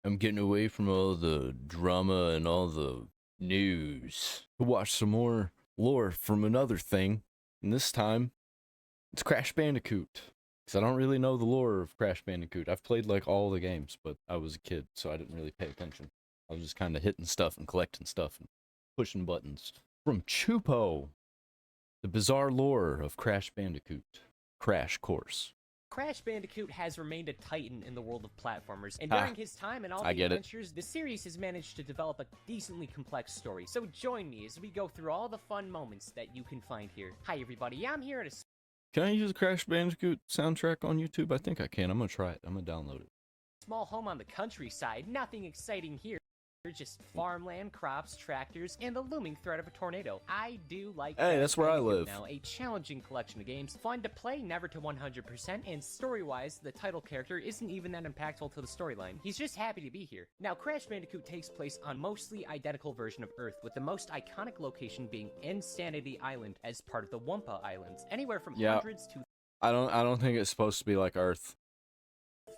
I'm getting away from all the drama and all the news to watch some more lore from another thing. And this time, it's Crash Bandicoot. Because I don't really know the lore of Crash Bandicoot. I've played like all the games, but I was a kid, so I didn't really pay attention. I was just kind of hitting stuff and collecting stuff and pushing buttons. From Chupo, the bizarre lore of Crash Bandicoot. Crash Course. Crash Bandicoot has remained a titan in the world of platformers, and during his time and all the adventures, the series has managed to develop a decently complex story. So join me as we go through all the fun moments that you can find here. Hi everybody, I'm here at a... Can I use Crash Bandicoot soundtrack on YouTube? I think I can. I'm gonna try it. I'm gonna download it. Small home on the countryside, nothing exciting here. Just farmland, crops, tractors, and the looming threat of a tornado. I do like Hey, that's where I live. Now, a challenging collection of games, fun to play, never to 100%, and story-wise, the title character isn't even that impactful to the storyline. He's just happy to be here. Now, Crash Bandicoot takes place on mostly identical version of Earth, with the most iconic location being Insanity Island as part of the Wumpa Islands. Anywhere from hundreds to... I don't think it's supposed to be like Earth.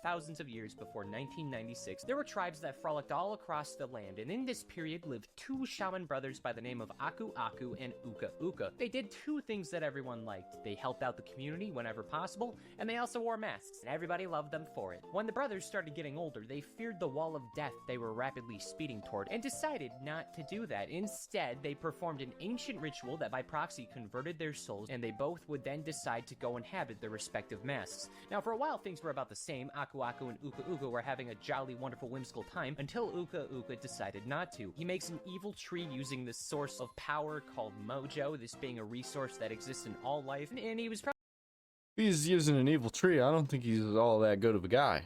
Thousands of years before 1996, there were tribes that frolicked all across the land, and in this period lived two shaman brothers by the name of Aku Aku and Uka Uka. They did two things that everyone liked. They helped out the community whenever possible, and they also wore masks, and everybody loved them for it. When the brothers started getting older, they feared the wall of death they were rapidly speeding toward, and decided not to do that. Instead, they performed an ancient ritual that by proxy converted their souls, and they both would then decide to go inhabit their respective masks. Now, for a while, things were about the same. Aku Aku and Uka Uka were having a jolly, wonderful, whimsical time until Uka Uka decided not to. He makes an evil tree using this source of power called Mojo, this being a resource that exists in all life, and he was He's using an evil tree. I don't think he's all that good of a guy.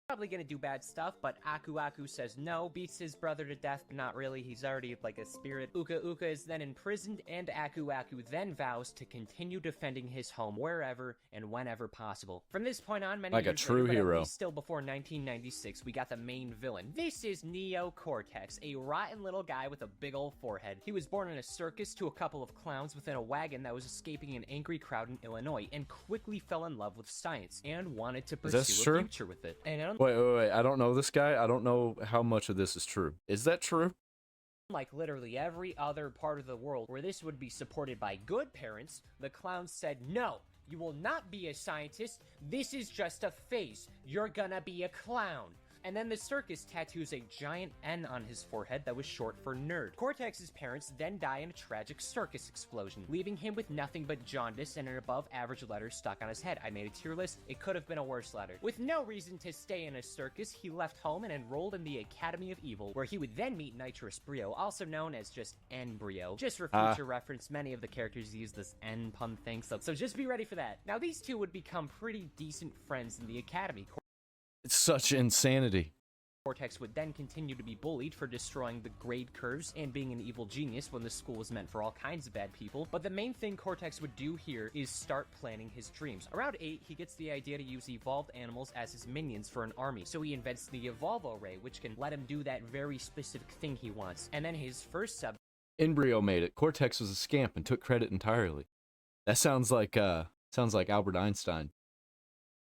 probably gonna do bad stuff, but Aku Aku says no, beats his brother to death, but not really, he's already like a spirit. Uka Uka is then imprisoned, and Aku Aku then vows to continue defending his home wherever and whenever possible. From this point on, many like years a true later, but hero. at least still before 1996, we got the main villain. This is Neo Cortex, a rotten little guy with a big old forehead. He was born in a circus to a couple of clowns within a wagon that was escaping an angry crowd in Illinois, and quickly fell in love with science, and wanted to pursue a future with it. And Wait. I don't know this guy. I don't know how much of this is true. Is that true? like literally every other part of the world where this would be supported by good parents, the clowns said, no, you will not be a scientist. This is just a phase. You're gonna be a clown. And then the circus tattoos a giant N on his forehead that was short for nerd. Cortex's parents then die in a tragic circus explosion, leaving him with nothing but jaundice and an above-average letter stuck on his head. I made a tier list. It could have been a worse letter. With no reason to stay in a circus, he left home and enrolled in the Academy of Evil, where he would then meet Nitrous Brio, also known as just N-Brio. Just for future reference, many of the characters use this N pun thing, so just be ready for that. Now, these two would become pretty decent friends in the Academy. It's such insanity. Cortex would then continue to be bullied for destroying the grade curves and being an evil genius when the school was meant for all kinds of bad people. But the main thing Cortex would do here is start planning his dreams. Around 8, he gets the idea to use evolved animals as his minions for an army. So he invents the Evolvo Ray, which can let him do that very specific thing he wants. And then his first subject... Embryo made it. Cortex was a scamp and took credit entirely. That sounds like Albert Einstein.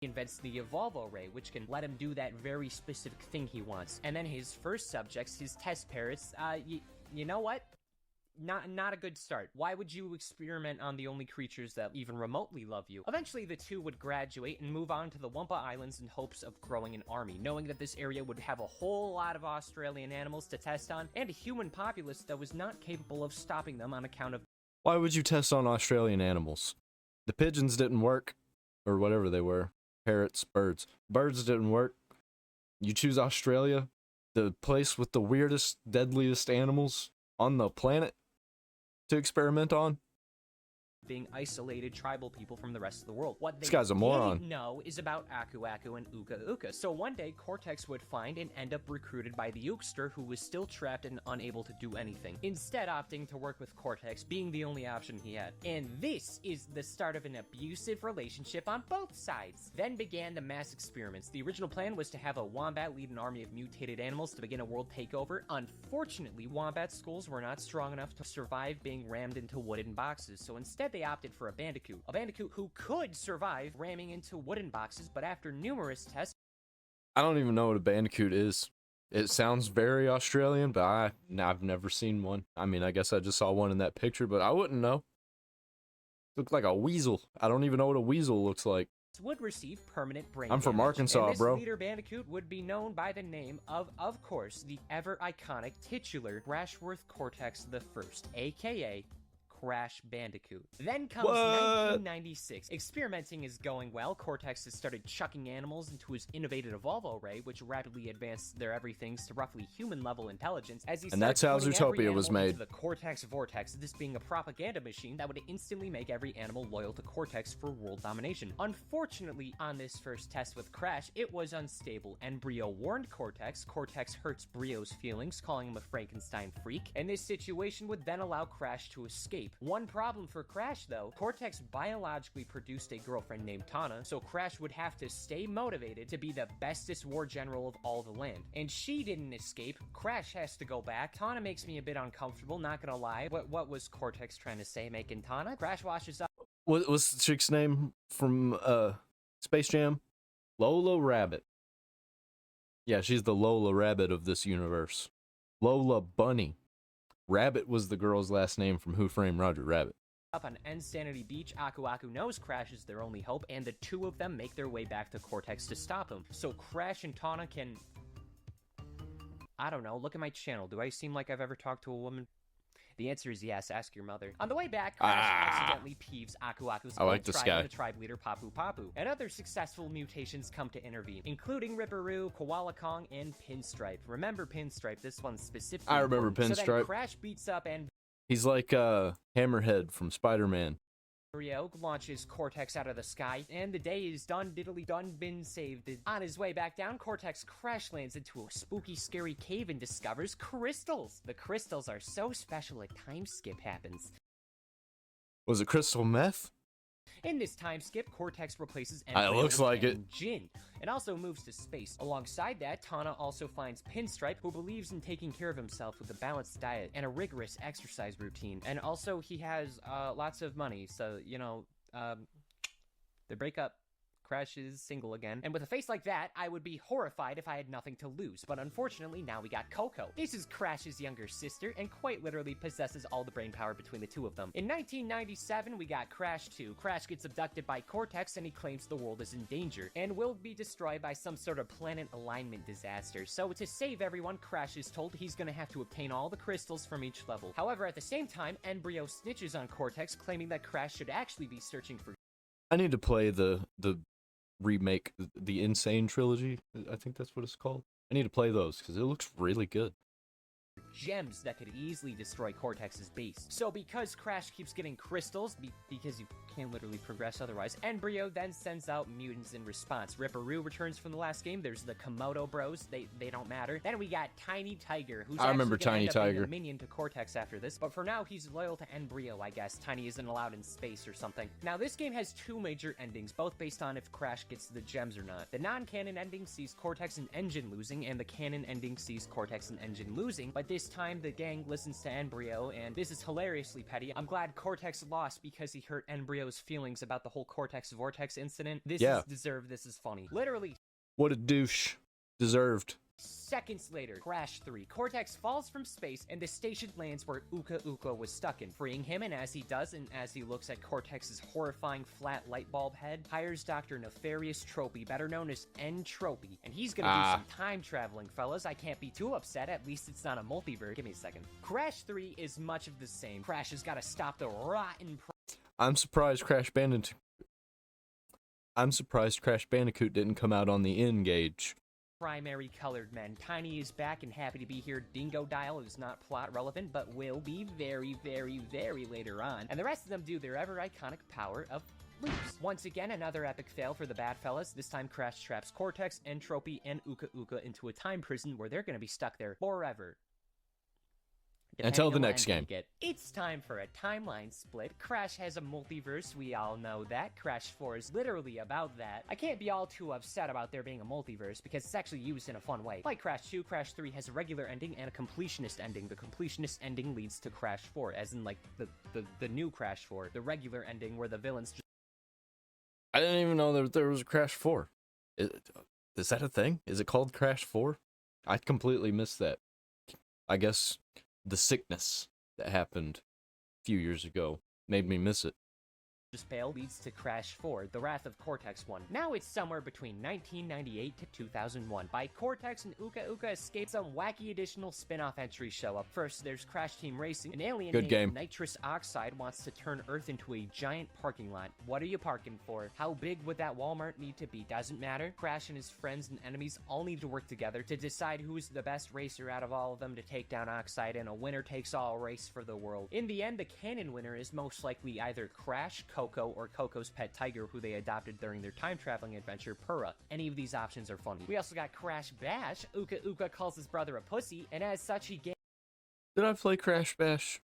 He invents the Evolvo Ray, which can let him do that very specific thing he wants. And then his first subjects, his test parrots, you know what? Not a good start. Why would you experiment on the only creatures that even remotely love you? Eventually, the two would graduate and move on to the Wumpa Islands in hopes of growing an army, knowing that this area would have a whole lot of Australian animals to test on, and a human populace that was not capable of stopping them on account of... Why would you test on Australian animals? The pigeons didn't work, or whatever they were. Parrots, birds. Birds didn't work. You choose Australia, the place with the weirdest, deadliest animals on the planet to experiment on? Being isolated tribal people from the rest of the world. What they This guy's a moron. didn't know is about Aku Aku and Uka Uka. So one day, Cortex would find and end up recruited by the Ukester, who was still trapped and unable to do anything, instead opting to work with Cortex, being the only option he had. And this is the start of an abusive relationship on both sides. Then began the mass experiments. The original plan was to have a wombat lead an army of mutated animals to begin a world takeover. Unfortunately, wombat skulls were not strong enough to survive being rammed into wooden boxes, so instead they opted for a bandicoot who could survive ramming into wooden boxes, but after numerous tests... I don't even know what a bandicoot is. It sounds very Australian, but I've never seen one. I mean, I guess I just saw one in that picture, but I wouldn't know. Looked like a weasel. I don't even know what a weasel looks like. Would receive permanent brain I'm from damage, Arkansas, and this bro. leader Bandicoot would be known by the name of course, the ever-iconic titular Crashworth Cortex the First, aka Crash Bandicoot. Then comes 1996. Experimenting is going well. Cortex has started chucking animals into his innovative Evolvo Ray, which rapidly advanced their everythings to roughly human-level intelligence. And that's how Zootopia was made. Into the Cortex Vortex, this being a propaganda machine that would instantly make every animal loyal to Cortex for world domination. Unfortunately, on this first test with Crash, it was unstable, and Brio warned Cortex. Cortex hurts Brio's feelings, calling him a Frankenstein freak, and this situation would then allow Crash to escape. One problem for Crash, though, Cortex biologically produced a girlfriend named Tana, so Crash would have to stay motivated to be the bestest war general of all the land. And she didn't escape. Crash has to go back. Tana makes me a bit uncomfortable, not gonna lie. What was Cortex trying to say, making Tana? Crash washes up. What's the chick's name from Space Jam? Lola Rabbit. Yeah, she's the Lola Rabbit of this universe. Lola Bunny. Rabbit was the girl's last name from Who Framed Roger Rabbit. Up on Insanity Beach, Aku Aku knows Crash is their only hope, and the two of them make their way back to Cortex to stop him. So Crash and Tana can... I don't know, look at my channel. Do I seem like I've ever talked to a woman? The answer is yes, ask your mother. On the way back, Crash accidentally peeves Aku Aku's old tribe and the tribe leader Papu Papu. And other successful mutations come to intervene, including Ripperoo, Koala Kong, and Pinstripe. Remember Pinstripe, this one's specifically I remember important. Pinstripe. So then Crash beats up and... He's like Hammerhead from Spider-Man. Brio launches Cortex out of the sky, and the day is done, diddly done, been saved. On his way back down, Cortex crash lands into a spooky, scary cave and discovers crystals. The crystals are so special a time skip happens. Was it crystal meth? In this time skip, Cortex replaces It looks like it. Jin, and also moves to space. Alongside that, Tana also finds Pinstripe, who believes in taking care of himself with a balanced diet and a rigorous exercise routine. And also, he has lots of money, so, you know, they break up. Crash is single again. And with a face like that, I would be horrified if I had nothing to lose. But unfortunately, now we got Coco. This is Crash's younger sister, and quite literally possesses all the brain power between the two of them. In 1997, we got Crash 2. Crash gets abducted by Cortex, and he claims the world is in danger, and will be destroyed by some sort of planet alignment disaster. So to save everyone, Crash is told he's gonna have to obtain all the crystals from each level. However, at the same time, Embryo snitches on Cortex, claiming that Crash should actually be searching for... I need to play the remake, the Insane trilogy. I think that's what it's called. I need to play those because it looks really good. Gems that could easily destroy Cortex's base. So because Crash keeps getting crystals, because you can't literally progress otherwise, Embryo then sends out mutants in response. Ripperoo returns from the last game. There's the Komodo Bros. They don't matter. Then we got Tiny Tiger, who's actually gonna end up being a minion to Cortex after this, but for now he's loyal to Embryo, I guess. Tiny isn't allowed in space or something. Now this game has two major endings, both based on if Crash gets the gems or not. The non-canon ending sees Cortex and Engine losing, and the canon ending sees Cortex and Engine losing, but this time the gang listens to Embryo, and this is hilariously petty. I'm glad Cortex lost because he hurt Embryo's feelings about the whole Cortex Vortex incident. This is deserved, this is funny. Literally. What a douche. Deserved. Seconds later, Crash 3. Cortex falls from space, and the station lands where Uka Uka was stuck in, freeing him, and as he does, and as he looks at Cortex's horrifying flat light bulb head, hires Dr. Nefarious Tropy, better known as N-Tropy, and he's gonna do some time traveling, fellas. I can't be too upset, at least it's not a multiverse. Give me a second. Crash 3 is much of the same. Crash has gotta stop the rotten... I'm surprised Crash Bandicoot didn't come out on the N-Gauge. Primary colored men. Tiny is back and happy to be here. Dingo Dial is not plot relevant, but will be very, very, very later on. And the rest of them do their ever iconic power of loops. Once again, another epic fail for the bad fellas. This time Crash traps Cortex, Entropy, and Uka Uka into a time prison where they're gonna be stuck there forever. Until the next game. It's time for a timeline split. Crash has a multiverse, we all know that. Crash 4 is literally about that. I can't be all too upset about there being a multiverse because it's actually used in a fun way. Like Crash 2, Crash 3 has a regular ending and a completionist ending. The completionist ending leads to Crash 4, as in like the new Crash 4. The regular ending where the villains just... I didn't even know that there was a Crash 4. Is that a thing? Is it called Crash 4? I completely missed that. I guess the sickness that happened a few years ago made me miss it. Pale leads to Crash 4, The Wrath of Cortex 1. Now it's somewhere between 1998 to 2001. By Cortex and Uka Uka escape, some wacky additional spin-off entries show up. First, there's Crash Team Racing. An alien Good named game. Nitrous Oxide wants to turn Earth into a giant parking lot. What are you parking for? How big would that Walmart need to be? Doesn't matter. Crash and his friends and enemies all need to work together to decide who's the best racer out of all of them to take down Oxide in a winner-takes-all race for the world. In the end, the canon winner is most likely either Crash, Coco, or Coco's pet tiger, who they adopted during their time-traveling adventure, Purra. Any of these options are funny. We also got Crash Bash. Uka Uka calls his brother a pussy, and as such, he Did I play Crash Bash?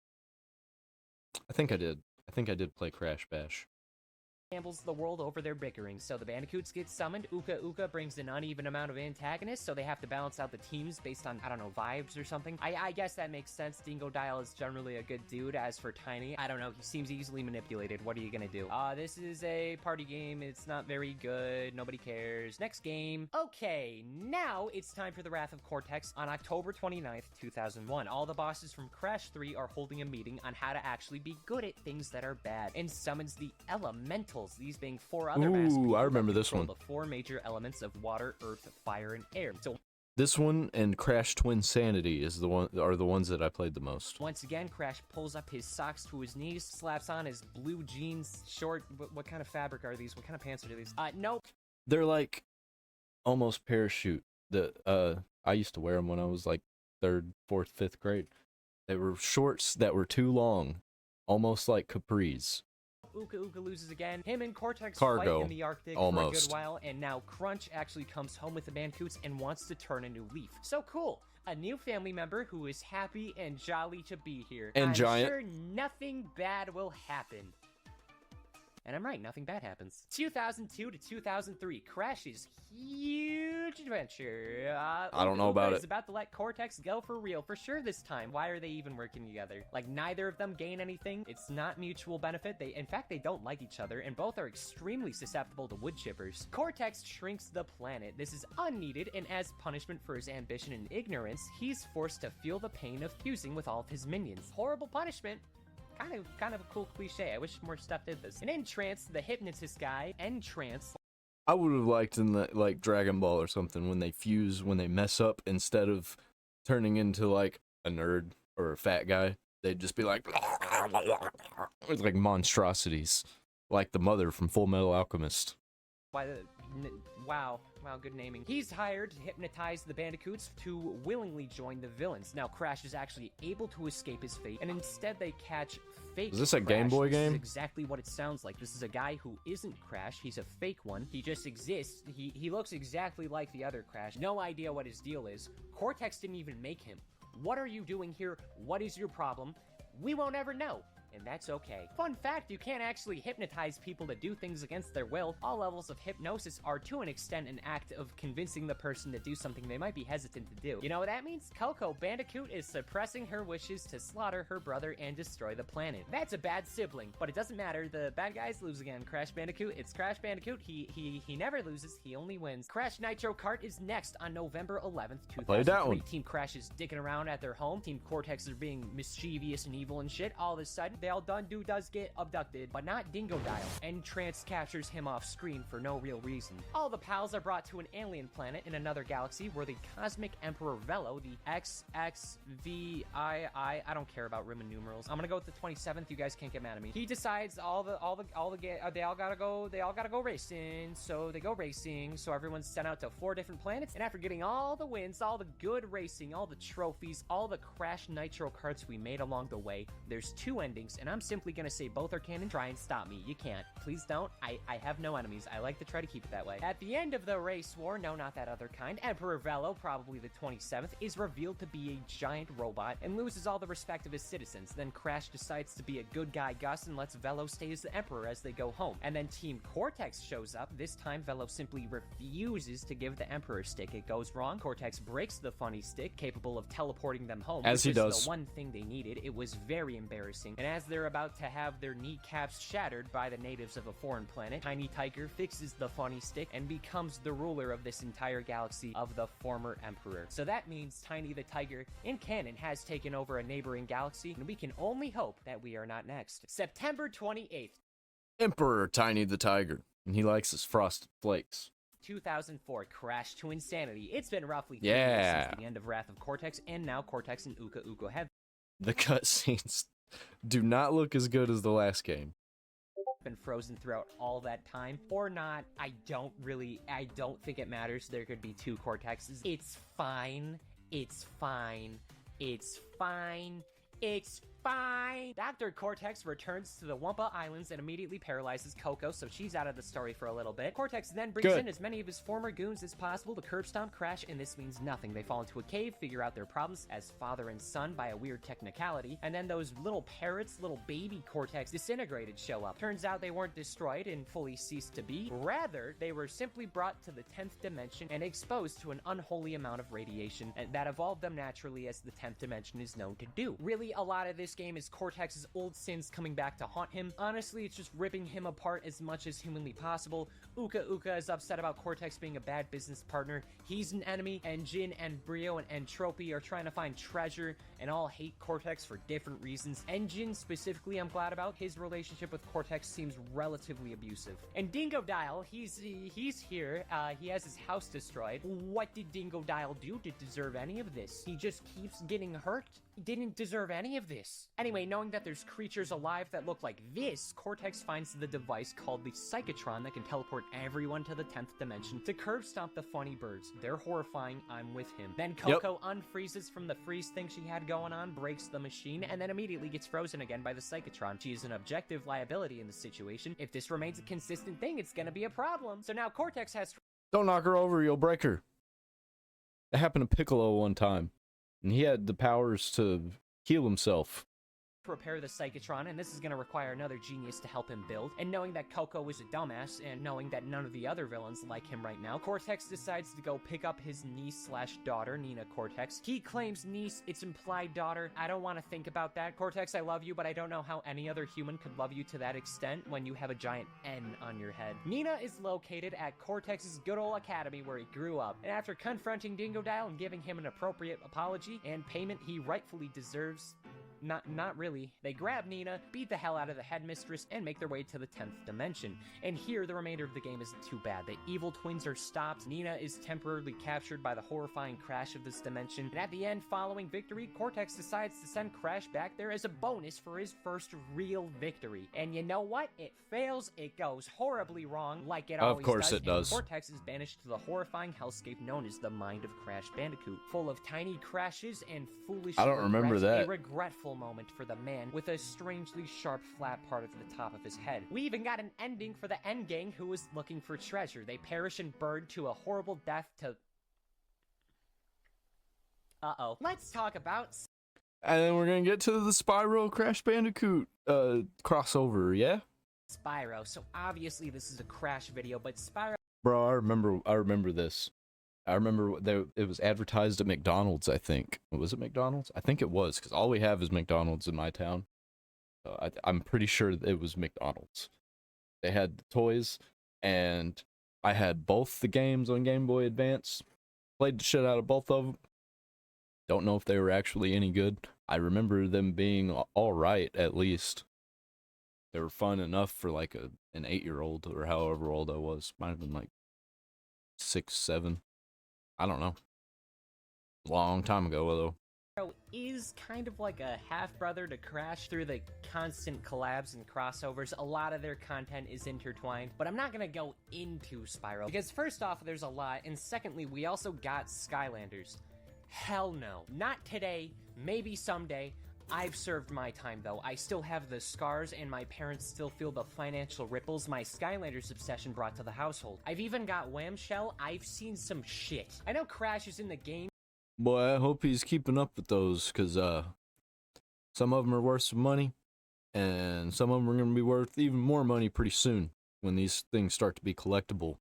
I think I did. I think I did play Crash Bash. gambles the world over their bickering. So the Bandicoots get summoned. Uka Uka brings an uneven amount of antagonists, so they have to balance out the teams based on, I don't know, vibes or something. I guess that makes sense. Dingo Dial is generally a good dude. As for Tiny, I don't know, he seems easily manipulated. What are you gonna do? This is a party game. It's not very good. Nobody cares. Next game. Okay, now it's time for the Wrath of Cortex on October 29th, 2001. All the bosses from Crash 3 are holding a meeting on how to actually be good at things that are bad, and summons the Elementals, these being four other masked people I remember that this control one. the four major elements of water, earth, fire, and air. So This one and Crash Twin Sanity are the ones that I played the most. once again, Crash pulls up his socks to his knees, slaps on his blue jeans, short. What kind of fabric are these? What kind of pants are these? Nope. They're like almost parachute. I used to wear them when I was like 3rd, 4th, 5th grade. They were shorts that were too long, almost like capris. Uka Uka loses again. Him and Cortex Cargo, fight in the Arctic almost. for a good while, and now Crunch actually comes home with the Bandicoots and wants to turn a new leaf. So cool. A new family member who is happy and jolly to be here. And I'm giant. sure nothing bad will happen. And I'm right, nothing bad happens. 2002 to 2003, Crash's huge adventure. I don't know about is it. about to let Cortex go for real, for sure this time. Why are they even working together? Like, neither of them gain anything. It's not mutual benefit. In fact, they don't like each other, and both are extremely susceptible to wood chippers. Cortex shrinks the planet. This is unneeded, and as punishment for his ambition and ignorance, he's forced to feel the pain of fusing with all of his minions. Horrible punishment. Kind of a cool cliche. I wish more stuff did this. And Entrance, the hypnotist guy, Entrance. I would have liked in the like Dragon Ball or something when they mess up, instead of turning into like a nerd or a fat guy, they'd just be like it's like monstrosities, like the mother from Full Metal Alchemist. Wow, good naming. He's hired to hypnotize the Bandicoots to willingly join the villains. Now, Crash is actually able to escape his fate, and instead they catch fake Is this a Crash. Game Boy This game? is exactly what it sounds like. This is a guy who isn't Crash. He's a fake one. He just exists. He looks exactly like the other Crash. No idea what his deal is. Cortex didn't even make him. What are you doing here? What is your problem? We won't ever know. And that's okay. Fun fact, you can't actually hypnotize people to do things against their will. All levels of hypnosis are to an extent an act of convincing the person to do something they might be hesitant to do. You know what that means? Coco Bandicoot is suppressing her wishes to slaughter her brother and destroy the planet. That's a bad sibling, but it doesn't matter. The bad guys lose again. Crash Bandicoot, it's Crash Bandicoot. He never loses, he only wins. Crash Nitro Kart is next on November 11th, 2003. Played that one. Team Crash is dicking around at their home. Team Cortex are being mischievous and evil and shit. All of a sudden, they all does get abducted, but not Dingo Dial. Entrance captures him off screen for no real reason. All the pals are brought to an alien planet in another galaxy where the Cosmic Emperor Velo, the XXVII, I don't care about Roman numerals. I'm gonna go with the 27th. You guys can't get mad at me. He decides they all gotta go racing. So they go racing. So everyone's sent out to 4 different planets, and after getting all the wins, all the good racing, all the trophies, all the Crash Nitro carts we made along the way, there's 2 endings, and I'm simply gonna say both are canon. Try and stop me. You can't. Please don't. I have no enemies. I like to try to keep it that way. At the end of the race war, no, not that other kind, Emperor Velo, probably the 27th, is revealed to be a giant robot and loses all the respect of his citizens. Then Crash decides to be a good guy Gus and lets Velo stay as the Emperor as they go home. And then Team Cortex shows up. This time, Velo simply refuses to give the Emperor stick. It goes wrong. Cortex breaks the funny stick, capable of teleporting them home. As he Which was does. the one thing they needed. It was very embarrassing. And as they're about to have their kneecaps shattered by the natives of a foreign planet, Tiny Tiger fixes the funny stick and becomes the ruler of this entire galaxy of the former Emperor. So that means Tiny the Tiger, in canon, has taken over a neighboring galaxy, and we can only hope that we are not next. September 28th. Emperor Tiny the Tiger, and he likes his frosted flakes. 2004, Crash to Insanity. It's been roughly 3 years since the end of Wrath of Cortex, and now Cortex and Uka Uka have The cutscenes do not look as good as the last game. been frozen throughout all that time. Or not, I don't think it matters. There could be 2 Cortexes. It's fine. It's fine. It's fine. It's fine. Dr. Cortex returns to the Wumpa Islands and immediately paralyzes Coco, so she's out of the story for a little bit. Cortex then brings in as many of his former goons as possible to curb stomp Crash, and this means nothing. They fall into a cave, figure out their problems as father and son by a weird technicality, and then those little parrots, little baby Cortex disintegrated show up. Turns out they weren't destroyed and fully ceased to be. Rather, they were simply brought to the 10th dimension and exposed to an unholy amount of radiation that evolved them naturally, as the 10th dimension is known to do. Really, a lot of this game is Cortex's old sins coming back to haunt him. Honestly, it's just ripping him apart as much as humanly possible. Uka Uka is upset about Cortex being a bad business partner. He's an enemy, and Jin and Brio and Entropy are trying to find treasure and all hate Cortex for different reasons. And Jin specifically, I'm glad about. His relationship with Cortex seems relatively abusive. And Dingo Dial, he's here. He has his house destroyed. What did Dingo Dial do to deserve any of this? He just keeps getting hurt. He didn't deserve any of this. Anyway, knowing that there's creatures alive that look like this, Cortex finds the device called the Psychotron that can teleport everyone to the 10th dimension to curb stomp the funny birds. They're horrifying, I'm with him. Then Coco unfreezes from the freeze thing she had going on, breaks the machine, and then immediately gets frozen again by the Psychotron. She is an objective liability in this situation. If this remains a consistent thing, it's gonna be a problem. So now Cortex has... Don't knock her over, you'll break her. It happened to Piccolo one time, and he had the powers to heal himself. Repair the Psychotron, and this is going to require another genius to help him build. And knowing that Coco is a dumbass, and knowing that none of the other villains like him right now, Cortex decides to go pick up his niece/daughter, Nina Cortex. He claims niece, it's implied daughter. I don't want to think about that. Cortex, I love you, but I don't know how any other human could love you to that extent when you have a giant N on your head. Nina is located at Cortex's good old academy where he grew up, and after confronting Dingo Dial and giving him an appropriate apology and payment he rightfully deserves, not really. They grab Nina, beat the hell out of the headmistress, and make their way to the 10th dimension. And here, the remainder of the game isn't too bad. The evil twins are stopped, Nina is temporarily captured by the horrifying Crash of this dimension, and at the end, following victory, Cortex decides to send Crash back there as a bonus for his first real victory. And you know what? It fails, it goes horribly wrong, like it always does. Of course it does. Cortex is banished to the horrifying hellscape known as the Mind of Crash Bandicoot, full of tiny crashes and foolish I don't remember that. A regretful moment for the man with a strangely sharp flat part of the top of his head. We even got an ending for the end gang who was looking for treasure. They perish and burn to a horrible death to... Uh-oh. Let's talk about... And then we're gonna get to the Spyro Crash Bandicoot crossover, yeah? Spyro. So obviously this is a Crash video, but Spyro... Bro, I remember this. I remember it was advertised at McDonald's, I think. Was it McDonald's? I think it was, because all we have is McDonald's in my town. I'm pretty sure it was McDonald's. They had the toys, and I had both the games on Game Boy Advance. Played the shit out of both of them. Don't know if they were actually any good. I remember them being alright, at least. They were fun enough for like an 8-year-old, or however old I was. Might have been like 6, 7. I don't know. Long time ago, though. Is kind of like a half-brother to Crash through the constant collabs and crossovers. A lot of their content is intertwined, but I'm not gonna go into Spyro, because first off, there's a lot, and secondly, we also got Skylanders. Hell no. Not today, maybe someday. I've served my time, though. I still have the scars, and my parents still feel the financial ripples my Skylanders obsession brought to the household. I've even got Whamshell. I've seen some shit. I know Crash is in the game. Boy, I hope he's keeping up with those, because some of them are worth some money, and some of them are going to be worth even more money pretty soon when these things start to be collectible.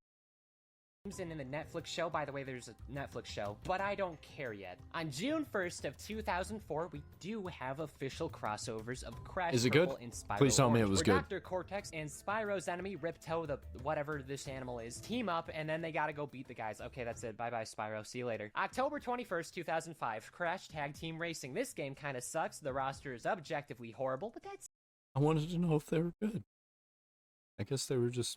and in the Netflix show. By the way, there's a Netflix show, but I don't care yet. On June 1st of 2004, we do have official crossovers of Crash Is it Purple good? and Spyro Please tell me it Orange, was where good. Dr. Cortex and Spyro's enemy, Ripto, the whatever this animal is, team up, and then they gotta go beat the guys. Okay, that's it. Bye-bye, Spyro. See you later. October 21st, 2005, Crash Tag Team Racing. This game kind of sucks. The roster is objectively horrible, but that's... I wanted to know if they were good. I guess they were just,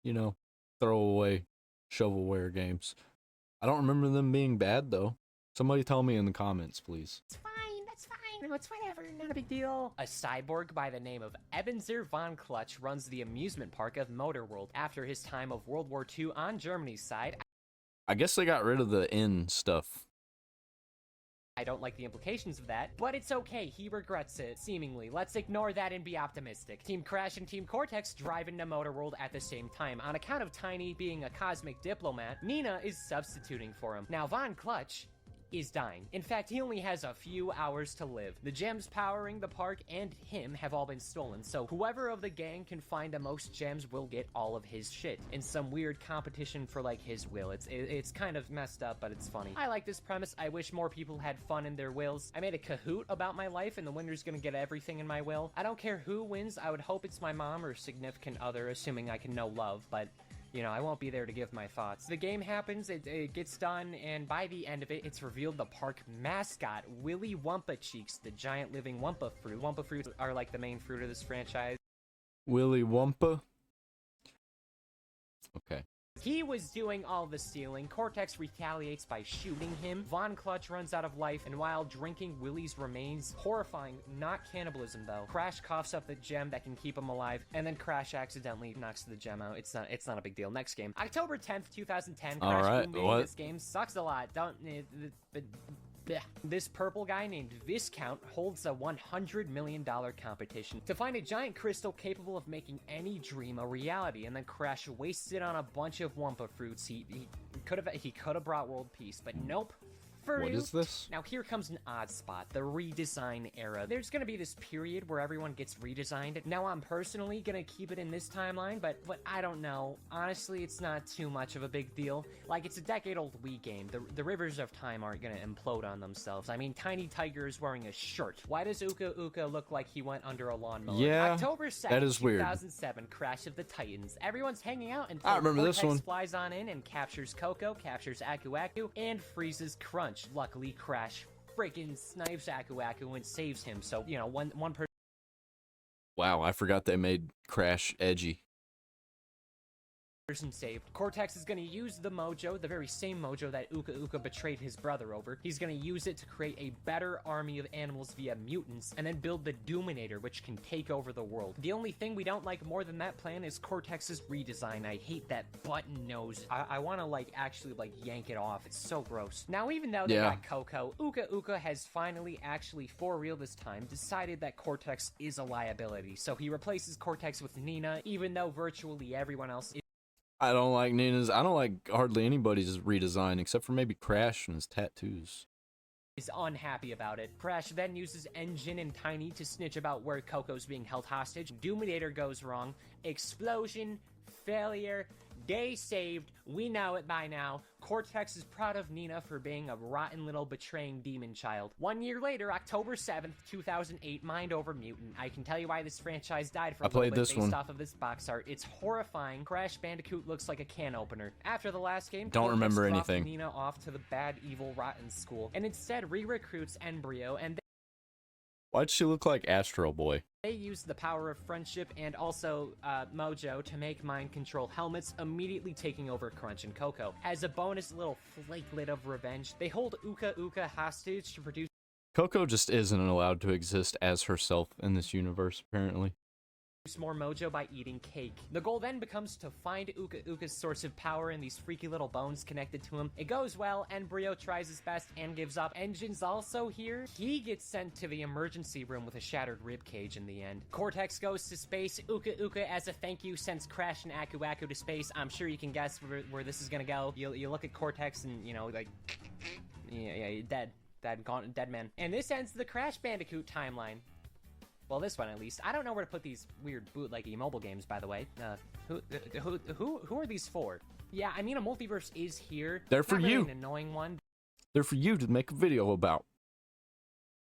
you know, throwaway shovelware games. I don't remember them being bad, though. Somebody tell me in the comments, please. It's fine, that's fine. No, it's whatever, not a big deal. A cyborg by the name of Ebenezer von Clutch runs the amusement park of Motor World. After his time of World War II on Germany's side, I guess they got rid of the N stuff. I don't like the implications of that, but it's okay. He regrets it, seemingly. Let's ignore that and be optimistic. Team Crash and Team Cortex drive into Motor World at the same time. On account of Tiny being a cosmic diplomat, Nina is substituting for him. Now, Von Clutch is dying. In fact, he only has a few hours to live. The gems powering the park and him have all been stolen, so whoever of the gang can find the most gems will get all of his shit in some weird competition for like his will. It's kind of messed up, but it's funny. I like this premise. I wish more people had fun in their wills. I made a Kahoot about my life and the winner's gonna get everything in my will. I don't care who wins. I would hope it's my mom or significant other, assuming I can know love, but you know, I won't be there to give my thoughts. The game happens, it gets done, and by the end of it, it's revealed the park mascot, Willy Wumpa Cheeks, the giant living Wumpa fruit. Wumpa fruits are like the main fruit of this franchise. Willy Wumpa? Okay. He was doing all the stealing. Cortex retaliates by shooting him. Von Clutch runs out of life, and while drinking Willy's remains, horrifying, not cannibalism though, Crash coughs up the gem that can keep him alive, and then Crash accidentally knocks the gem out. It's not a big deal. Next game. October 10th, 2010. Crash Alright, Boom what? This game sucks a lot. This purple guy named Viscount holds a $100 million competition to find a giant crystal capable of making any dream a reality, and then Crash wastes it on a bunch of Wumpa fruits. He could have brought world peace, but nope. What is this? Now here comes an odd spot, the redesign era. There's gonna be this period where everyone gets redesigned. Now I'm personally gonna keep it in this timeline, but I don't know. Honestly, it's not too much of a big deal. Like, it's a decade-old Wii game. The rivers of time aren't gonna implode on themselves. I mean, Tiny Tiger is wearing a shirt. Why does Uka Uka look like he went under a lawnmower? Yeah, October 2nd, that is weird. 2007, Crash of the Titans. Everyone's hanging out until I remember this one. flies on in and captures Coco, captures Aku Aku, and freezes Crunch. Luckily, Crash freaking snipes Aku Aku and saves him. So, you know, one Wow, I forgot they made Crash edgy. person saved. Cortex is going to use the mojo, the very same mojo that Uka Uka betrayed his brother over. He's going to use it to create a better army of animals via mutants, and then build the Doominator, which can take over the world. The only thing we don't like more than that plan is Cortex's redesign. I hate that button nose. I want to, like, actually, like, yank it off. It's so gross. Now, even though they got Coco, Uka Uka has finally, actually, for real this time, decided that Cortex is a liability. So he replaces Cortex with Nina, even though virtually everyone else is I don't like Nina's. I don't like hardly anybody's redesign except for maybe Crash and his tattoos. unhappy about it. Crash then uses Engine and Tiny to snitch about where Coco's being held hostage. Doominator goes wrong. Explosion. Failure. Day saved. We know it by now. Cortex is proud of Nina for being a rotten little betraying demon child. 1 year later, October 7th, 2008, Mind Over Mutant. I can tell you why this franchise died for a little bit based off of this box art. It's horrifying. Crash Bandicoot looks like a can opener. After the last game, don't remember drops anything. Nina off to the bad, evil, rotten school, and instead re-recruits Embryo, and Why'd she look like Astro Boy? they use the power of friendship and also Mojo to make mind control helmets, immediately taking over Crunch and Coco. As a bonus little flakelet of revenge, they hold Uka Uka hostage to produce Coco just isn't allowed to exist as herself in this universe, apparently. more mojo by eating cake. The goal then becomes to find Uka Uka's source of power in these freaky little bones connected to him. It goes well, Embryo tries his best and gives up. Engine's also here. He gets sent to the emergency room with a shattered rib cage in the end. Cortex goes to space. Uka Uka, as a thank you, sends Crash and Aku Aku to space. I'm sure you can guess where this is gonna go. You look at Cortex and, you know, like, yeah, you're dead. Dead man. And this ends the Crash Bandicoot timeline. Well, this one at least. I don't know where to put these weird bootleggy mobile games, by the way. Who are these for? Yeah, I mean, a multiverse is here. They're for Not really you. an annoying one. They're for you to make a video about.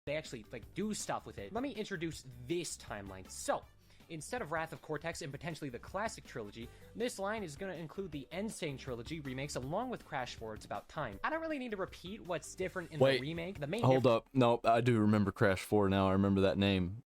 They actually, like, do stuff with it. Let me introduce this timeline. So, instead of Wrath of Cortex and potentially the classic trilogy, this line is going to include the Insane trilogy remakes along with Crash 4 It's About Time. I don't really need to repeat what's different in the remake. The main Hold up. No, I do remember Crash 4 now. I remember that name.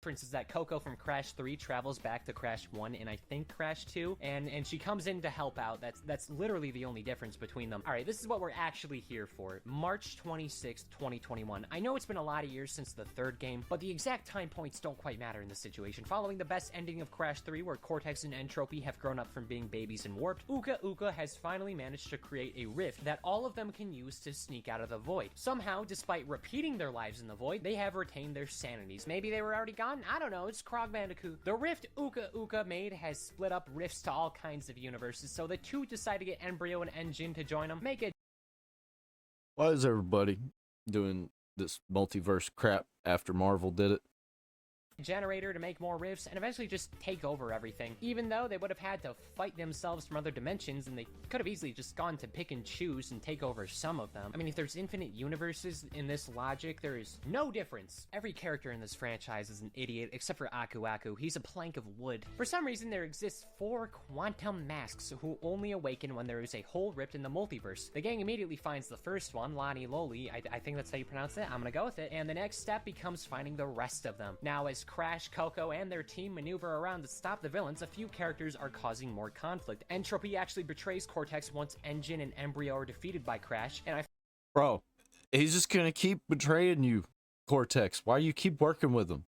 difference is that Coco from Crash 3 travels back to Crash 1 and I think Crash 2, and she comes in to help out. That's literally the only difference between them. Alright, this is what we're actually here for. March 26th, 2021. I know it's been a lot of years since the third game, but the exact time points don't quite matter in this situation. Following the best ending of Crash 3, where Cortex and Entropy have grown up from being babies and warped, Uka Uka has finally managed to create a rift that all of them can use to sneak out of the void. Somehow, despite repeating their lives in the void, they have retained their sanities. Maybe they were already gone? I don't know, it's Crash Bandicoot. The rift Uka Uka made has split up rifts to all kinds of universes, so the two decide to get Embryo and Engine to join them, make it. Why is everybody doing this multiverse crap after Marvel did it? Generator to make more rifts and eventually just take over everything, even though they would have had to fight themselves from other dimensions, and they could have easily just gone to pick and choose and take over some of them. I mean, if there's infinite universes in this logic, there is no difference. Every character in this franchise is an idiot except for Aku Aku. He's a plank of wood. For some reason, there exists 4 quantum masks who only awaken when there is a hole ripped in the multiverse. The gang immediately finds the first one, Lani Loli. I think that's how you pronounce it. I'm gonna go with it. And the next step becomes finding the rest of them. Now, as Crash, Coco, and their team maneuver around to stop the villains, a few characters are causing more conflict. Entropy actually betrays Cortex once Engine and Embryo are defeated by Crash, and Bro, he's just gonna keep betraying you, Cortex. Why you keep working with him?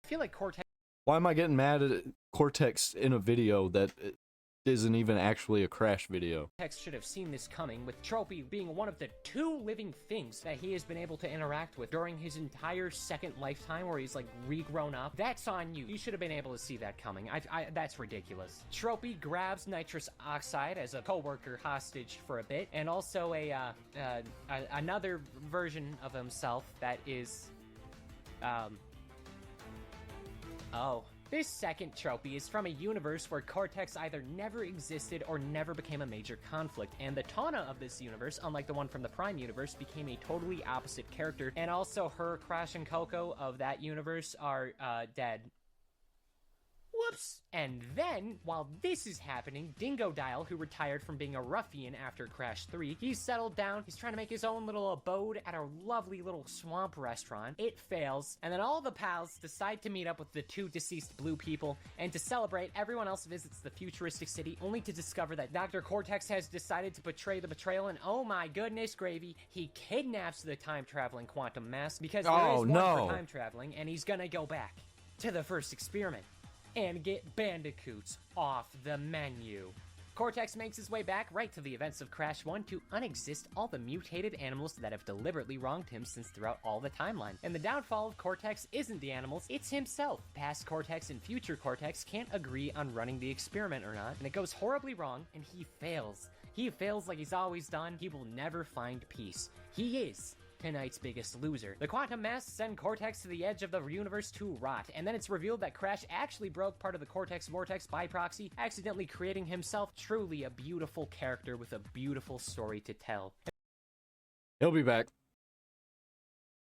I feel like Cortex Why am I getting mad at Cortex in a video that isn't even actually a Crash video? should have seen this coming, with Tropy being one of the 2 living things that he has been able to interact with during his entire second lifetime, where he's like regrown up. That's on you. You should have been able to see that coming. That's ridiculous. Tropy grabs nitrous oxide as a co-worker hostage for a bit, and also another version of himself that is, This second trophy is from a universe where Cortex either never existed or never became a major conflict, and the Tana of this universe, unlike the one from the Prime universe, became a totally opposite character, and also her, Crash, and Coco of that universe are, dead. Whoops! And then, while this is happening, Dingo Dial, who retired from being a ruffian after Crash 3, he's settled down, he's trying to make his own little abode at a lovely little swamp restaurant. It fails, and then all the pals decide to meet up with the 2 deceased blue people, and to celebrate, everyone else visits the futuristic city, only to discover that Dr. Cortex has decided to betray the betrayal, and oh my goodness gravy, he kidnaps the time-traveling quantum mask, because there is one for time traveling, and he's gonna go back to the first experiment and get Bandicoots off the menu. Cortex makes his way back right to the events of Crash 1 to unexist all the mutated animals that have deliberately wronged him since throughout all the timeline. And the downfall of Cortex isn't the animals, it's himself. Past Cortex and future Cortex can't agree on running the experiment or not, and it goes horribly wrong, and he fails. He fails like he's always done. He will never find peace. He is tonight's biggest loser. The quantum masks send Cortex to the edge of the universe to rot, and then it's revealed that Crash actually broke part of the Cortex vortex by proxy, accidentally creating himself. Truly a beautiful character with a beautiful story to tell. He'll be back.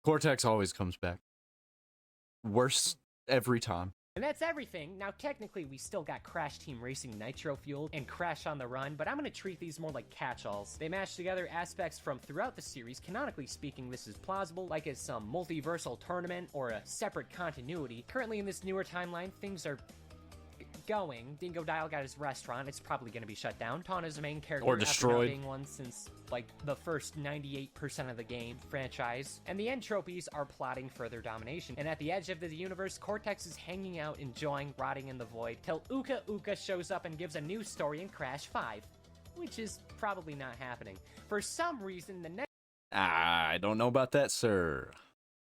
Cortex always comes back. Worse every time. And that's everything. Now, technically, we still got Crash Team Racing Nitro Fueled and Crash on the Run, but I'm gonna treat these more like catch-alls. They mash together aspects from throughout the series. Canonically speaking, this is plausible, like it's some multiversal tournament or a separate continuity. Currently, in this newer timeline, things are going. Dingo Dial got his restaurant. It's probably going to be shut down. Tana's the main character. Or destroyed. After not being one since, like, the first 98% of the game franchise. And the Entropies are plotting further domination. And at the edge of the universe, Cortex is hanging out, enjoying rotting in the void, till Uka Uka shows up and gives a new story in Crash 5. Which is probably not happening. For some reason, the next... I don't know about that, sir.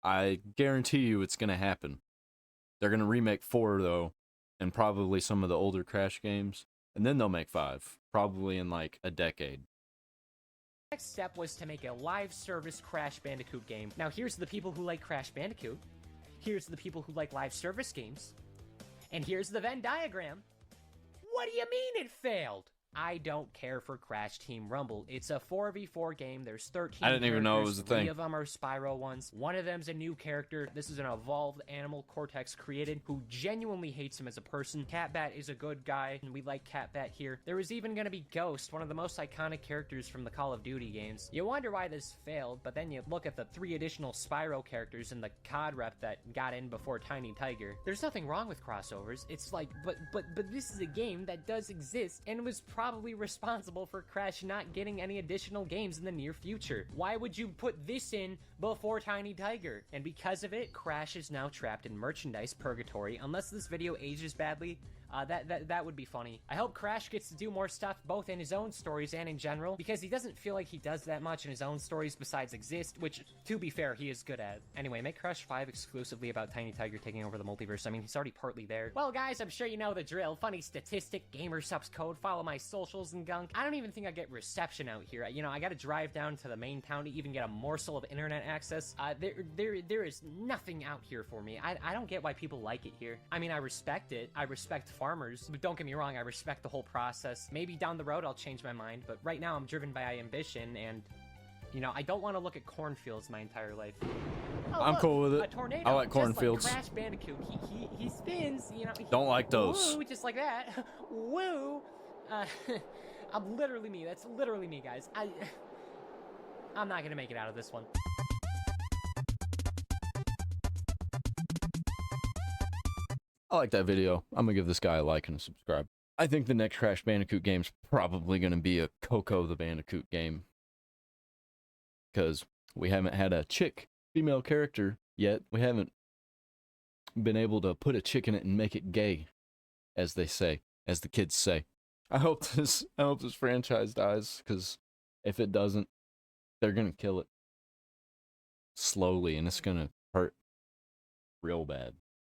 I guarantee you it's going to happen. They're going to remake 4, though. And probably some of the older Crash games. And then they'll make 5. Probably in like a decade. Next step was to make a live service Crash Bandicoot game. Now here's the people who like Crash Bandicoot. Here's the people who like live service games. And here's the Venn diagram. What do you mean it failed? I don't care for Crash Team Rumble. It's a 4v4 game. There's 13 I didn't even know it was a characters. thing. 3 of them are Spyro ones. One of them's a new character. This is an evolved animal Cortex created who genuinely hates him as a person. Catbat is a good guy, and we like Catbat here. There was even gonna be Ghost, one of the most iconic characters from the Call of Duty games. You wonder why this failed, but then you look at the 3 additional Spyro characters and the COD rep that got in before Tiny Tiger. There's nothing wrong with crossovers. It's like, but this is a game that does exist and was probably responsible for Crash not getting any additional games in the near future. Why would you put this in before Tiny Tiger? And because of it, Crash is now trapped in merchandise purgatory. Unless this video ages badly, that would be funny. I hope Crash gets to do more stuff both in his own stories and in general, because he doesn't feel like he does that much in his own stories besides exist, which, to be fair, he is good at. Anyway, make Crash 5 exclusively about Tiny Tiger taking over the multiverse. I mean, he's already partly there. Well, guys, I'm sure you know the drill. Funny statistic, gamer subs code, follow my socials and gunk. I don't even think I get reception out here. You know, I gotta drive down to the main town to even get a morsel of internet access. There is nothing out here for me. I don't get why people like it here. I mean, I respect it. I respect farmers, but don't get me wrong, I respect the whole process. Maybe down the road I'll change my mind, but right now I'm driven by ambition, and you know, I don't want to look at cornfields my entire life. Oh, I'm look, cool with it. A tornado, I like cornfields. Just like Crash Bandicoot. He spins, you know. Don't like those. Woo, just like that. Woo. I'm literally me. That's literally me, guys. I'm not gonna make it out of this one. I like that video. I'm gonna give this guy a like and a subscribe. I think the next Crash Bandicoot game's probably gonna be a Coco the Bandicoot game, because we haven't had a chick female character yet. We haven't been able to put a chick in it and make it gay, as they say, as the kids say. I hope this franchise dies, because if it doesn't, they're gonna kill it slowly, and it's gonna hurt real bad.